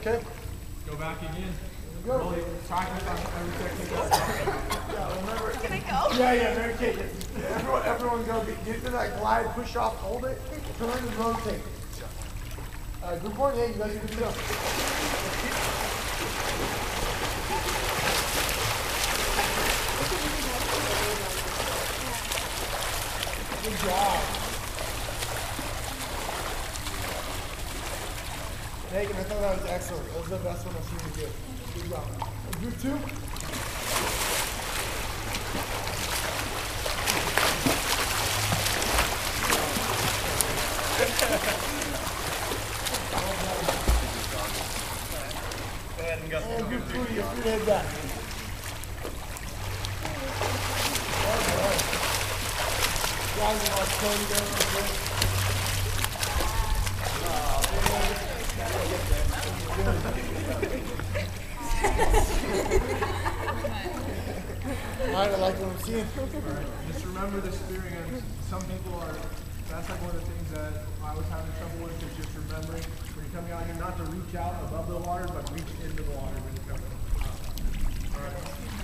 okay? Go back again. Go. Really practice on every technique. Yeah, remember. Can I go? Yeah, Mary Kate. Everyone go. Get to that glide, push off, hold it, turn and rotate. Group one, yeah, you guys are good to go. Good job. Megan, I thought that was excellent. That was the best one I've seen you do. Good job. Group two. Go ahead and go. And group three, your feet head back. Guys, you want to turn down a bit? Alright, I like what I'm seeing. Right. Just remember the steering. And some people are, that's like one of the things that I was having trouble with, is just remembering when you're coming out here not to reach out above the water, but reach into the water when you're coming out. Alright.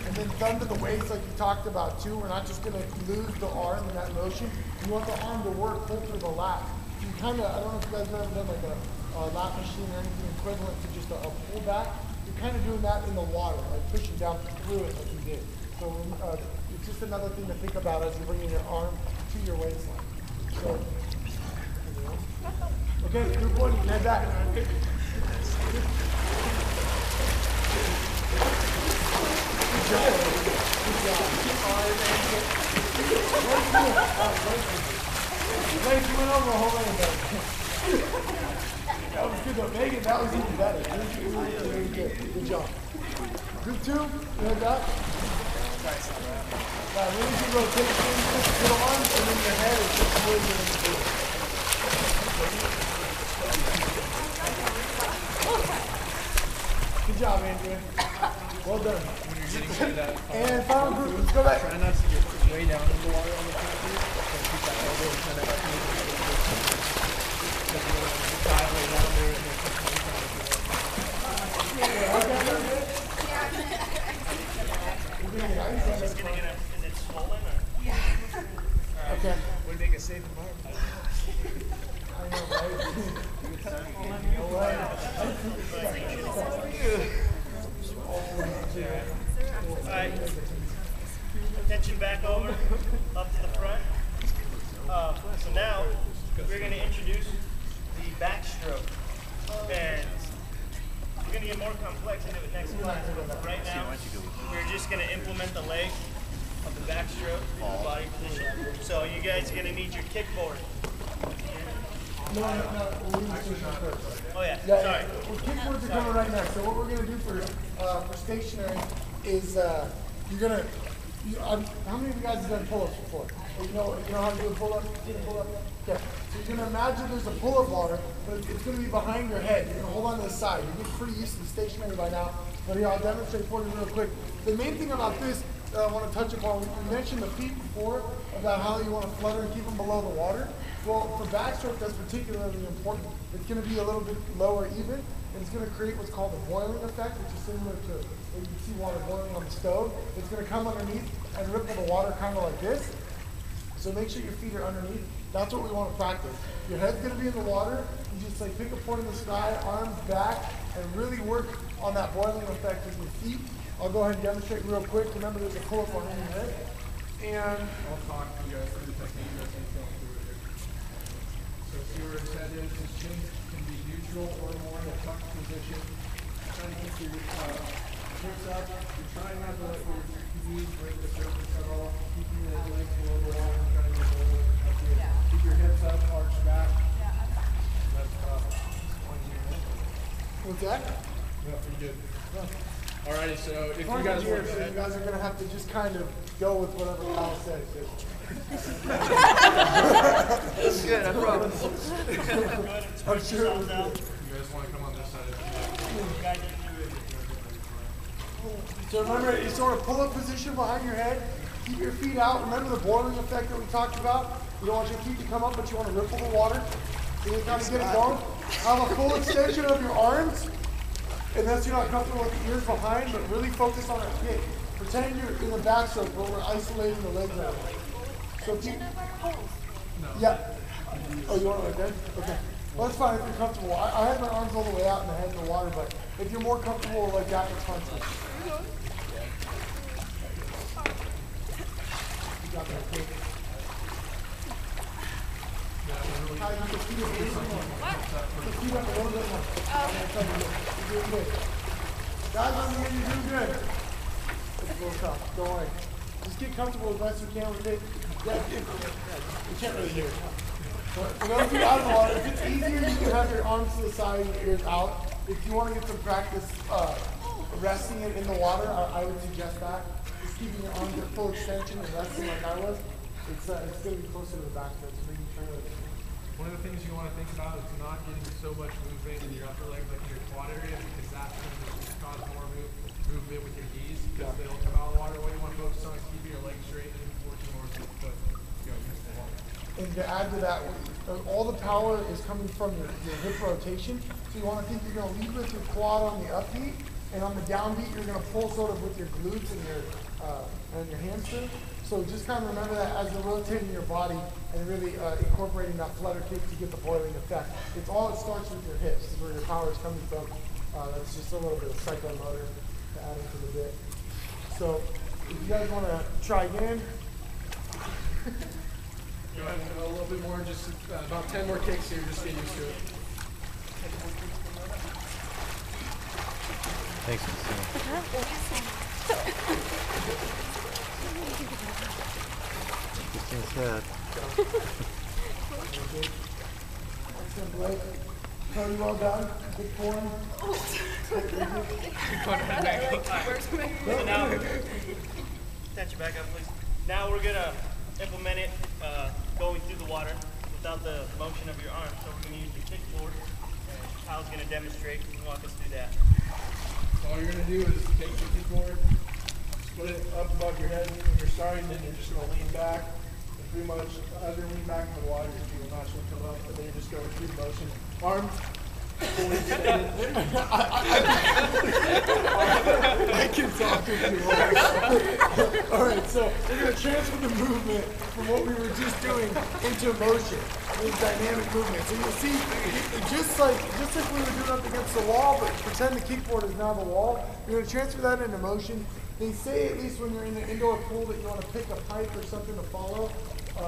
And then thumb to the waist like you talked about too. We're not just going to lose the arm in that motion. You want the arm to work full through the lat. You kind of, I don't know if you guys have ever done like a lat machine or anything equivalent to just a pull back. You're kind of doing that in the water, like pushing down through it like you did. So it's just another thing to think about as you're bringing your arm to your waistline. So, okay, group one, you can head back. Good job. Good job. Ladies, you went over a whole other bit. That was good though. Megan, that was even better. Really good. Good job. Group two, you head back. Right, really good rotation, just your arms, and then your head is just where you're going to do it. Good job, Andrea. Well done. And final group, let's go back. Try not to get way down in the water on the front here. So keep that elbow and kind of up here. Because you want to dive way down there and then Is it swollen or? Yeah. Okay. would make a safe environment. I know, Alright. Attention back over, up to the front. So now, we're going to introduce the backstroke. And we're going to get more complex into it next class. But right now, we're just going to implement the leg of the backstroke in the body position. So you guys are going to need your kickboard. No, we'll leave the stationary first. Oh yeah, Yeah, sorry. well, kickboards are coming right next. So what we're going to do for stationary is you're going to, how many of you guys have done pull-ups before? You know how to do a pull-up? Okay. So you're going to imagine there's a pull-up bar, but it's going to be behind your head. You're going to hold on to the side. You're getting pretty used to the stationary by now. But here, I'll demonstrate for you real quick. The main thing about this that I want to touch upon, we mentioned the feet before about how you want to flutter and keep them below the water. Well, for backstroke, that's particularly important. It's going to be a little bit lower even, and it's going to create what's called a boiling effect, which is similar to what you see water boiling on the stove. It's going to come underneath and ripple the water kind of like this. So make sure your feet are underneath. That's what we want to practice. Your head's going to be in the water. You just like pick a point in the sky, arms back, and really work on that boiling effect with your feet. I'll go ahead and demonstrate real quick. Remember, there's a pull-up on your head. And I'll talk to you guys through the technique as we go through it here. So see where his head is. His chin can be neutral or more in a tucked position. Trying to keep your hips up. You're trying not to let your knees break the surface at all. Keeping your legs below the water. Trying to get below up here. Keep your hips up, arch back. That's on your head. what's that? Yeah, pretty good. Alrighty, so if you You guys want so you guys are going to have to just kind of go with whatever Kyle says. That's good, I promise. I'm sure it was good. you guys want to come on this side of the So remember, you sort of pull up position behind your head. Keep your feet out. Remember the boiling effect that we talked about? You don't want your feet to come up, but you want to ripple the water. So you kind of get it going. Have a full extension of your arms. unless you're not comfortable with the ears behind, but really focus on our kick. Pretend you're in the backstroke where we're isolating the legs out. So if you, yeah. Oh, you want it right there? Okay. Well, that's fine if you're comfortable. I had my arms all the way out and I had the water, but if you're more comfortable like that, it's fine too. You got that, okay? How you can speed up a little more. Just speed up a little bit more. I'm gonna tell you, you're doing good. Guys on the end, you're doing good. It's a little tough, don't worry. Just get comfortable as best you can with it. You can't really hear it. For those of you out of the water, if it's easier, you can have your arms to the side and your ears out. If you want to get some practice resting it in the water, I would suggest that. Just keeping your arms at full extension and resting like I was. It's going to be closer to the back there, so making sure that One of the things you want to think about is not getting so much movement in your upper legs, like in your quad area, because that's going to cause more movement with your knees, because they don't come out of the water. What you want to focus on is keeping your legs straight and forcing more to the foot go against the wall. And to add to that, all the power is coming from your hip rotation. So you want to think you're going to lead with your quad on the upbeat, and on the downbeat, you're going to pull sort of with your glutes and your hamstring. So just kind of remember that as you're rotating your body and really incorporating that flutter kick to get the boiling effect. It starts with your hips, is where your power is coming from. That's just a little bit of psychomotor to add into the bit. So if you guys want to try again. Go ahead and go a little bit more, just about 10 more kicks here, just get used to it. Thanks, Christina. Christina's head. Excellent, Blake. Tony, well done. Good form. So now, catch your back up, please. Now we're gonna implement it going through the water without the motion of your arms. So we're gonna use the kickboard, and Kyle's gonna demonstrate and walk us through that. So all you're going to do is take your kickboard, split it up above your head when you're starting, then you're just going to lean back. And pretty much, as you're leaning back in the water, your feet will naturally come up, but then you're just going through the motion. Arms fully extended. I can talk with you. All right, so we're going to transfer the movement from what we were just doing into motion. It's dynamic movement. So you'll see, just like we were doing up against the wall, but pretend the kickboard is now the wall. You're going to transfer that into motion. They say, at least when you're in the indoor pool, that you want to pick a pipe or something to follow. I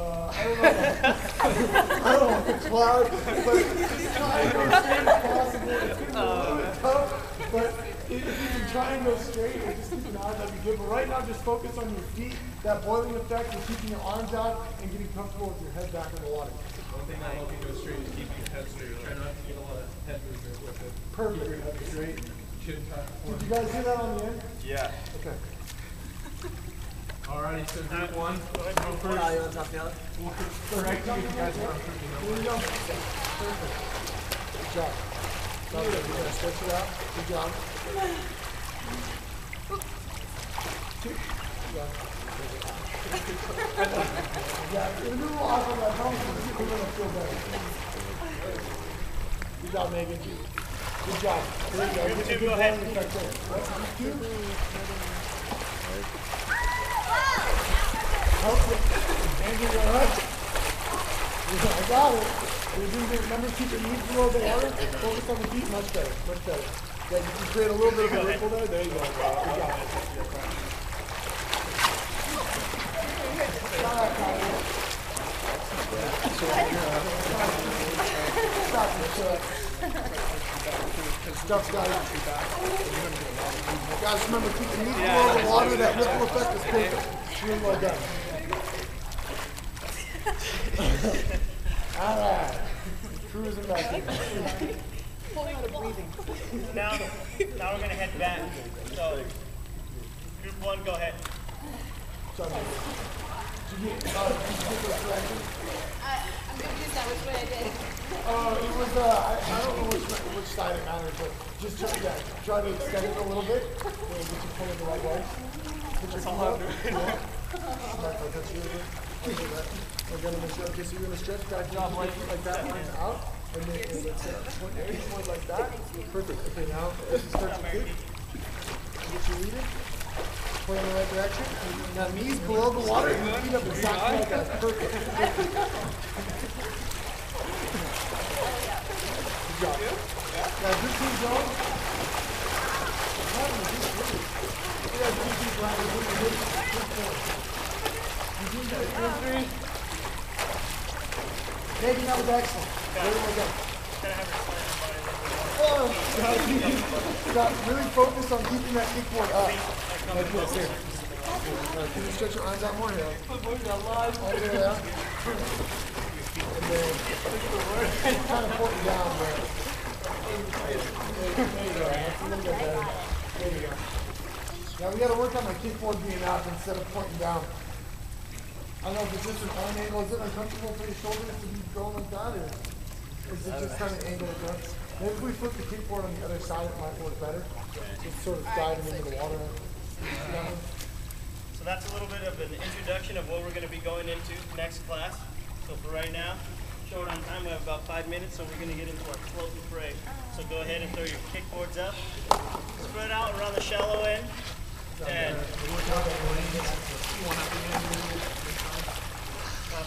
don't know if it's loud, but just try and go straight as possible. It's going to be a little bit tough, but if you can try and go straight and just keep an eye, that'd be good. But right now, just focus on your feet, that boiling effect, and keeping your arms out and getting comfortable with your head back in the water. One thing that'll help you go straight is keeping your head straight. Try not to get a lot of head movement with it. Perfect. Keep your head straight, chin tucked. Did you guys hear that on the end? Yeah. Okay. Alrighty, so group one. Go ahead. Go first. We'll correct you if you guys are improving. Here we go. Perfect. Good job. Lovely. You're going to stretch it out. Good job. Two. Good job. Yeah, you're a little off on that bump, but you're going to feel better. Good job, Megan. Good job. There you go. Get a good ahead. boiling effect there. Two. Help it. Andrew, you're all right. I got it. You're doing good. Remember, keep your knees below the water. Focus on the feet. Much better. Much better. Yeah, you can create a little bit of a ripple there. There you go. Good job. All right, Kyle. Stuff, guys. Guys, remember, keep your knees below the water. That ripple effect is perfect. Really well done. All right. Cruising back here. Now we're gonna head back. So, group one, go ahead. Sorry. Did you get those directions? I'm confused now which way I did. It was, I don't know which side it matters, but just try to extend it a little bit. Get you pulling the right way. Put your feet up. That's really good. We're gonna make sure. Okay, so you're gonna stretch back down like that, line out. And then let's point like that. Perfect. Okay, now as you start to kick, get your lead in. Point in the right direction. Now knees below the water and feet up exactly like that. Perfect. Good job. Now just keep going. Maybe that was excellent. There we go. Oh, got really focused on keeping that kickboard up. Like this here. Can you stretch your arms out more here? All the way out. And then kind of point down there. There you go. That's a little bit better. There you go. Now we got to work on my kickboard being up instead of pointing down. I don't know if it's just an arm angle. Is it uncomfortable for your shoulders to be going like that, or is it just kind of angle it down? Maybe if we flip the kickboard on the other side, it might work better. Just sort of guide them into the water. So that's a little bit of an introduction of what we're going to be going into next class. So for right now, short on time, we have about 5 minutes, so we're going to get into our float and fray. So go ahead and throw your kickboards up, spread out around the shallow end, and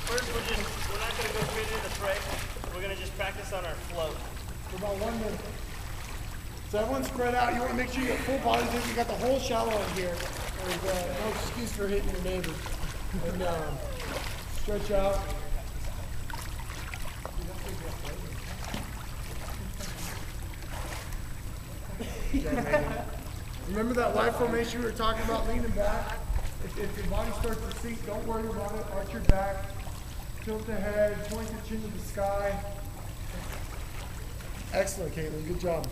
first we're not going to go straight into the fray. We're going to just practice on our float. For about 1 minute. So everyone's spread out. You want to make sure you get full body position. You got the whole shallow end here. There's no excuse for hitting your neighbor. And stretch out. Remember that Y formation we were talking about, leaning back? If your body starts to sink, don't worry about it. Arch your back. Tilt the head. Point your chin to the sky. Excellent, Caitlin. Good job.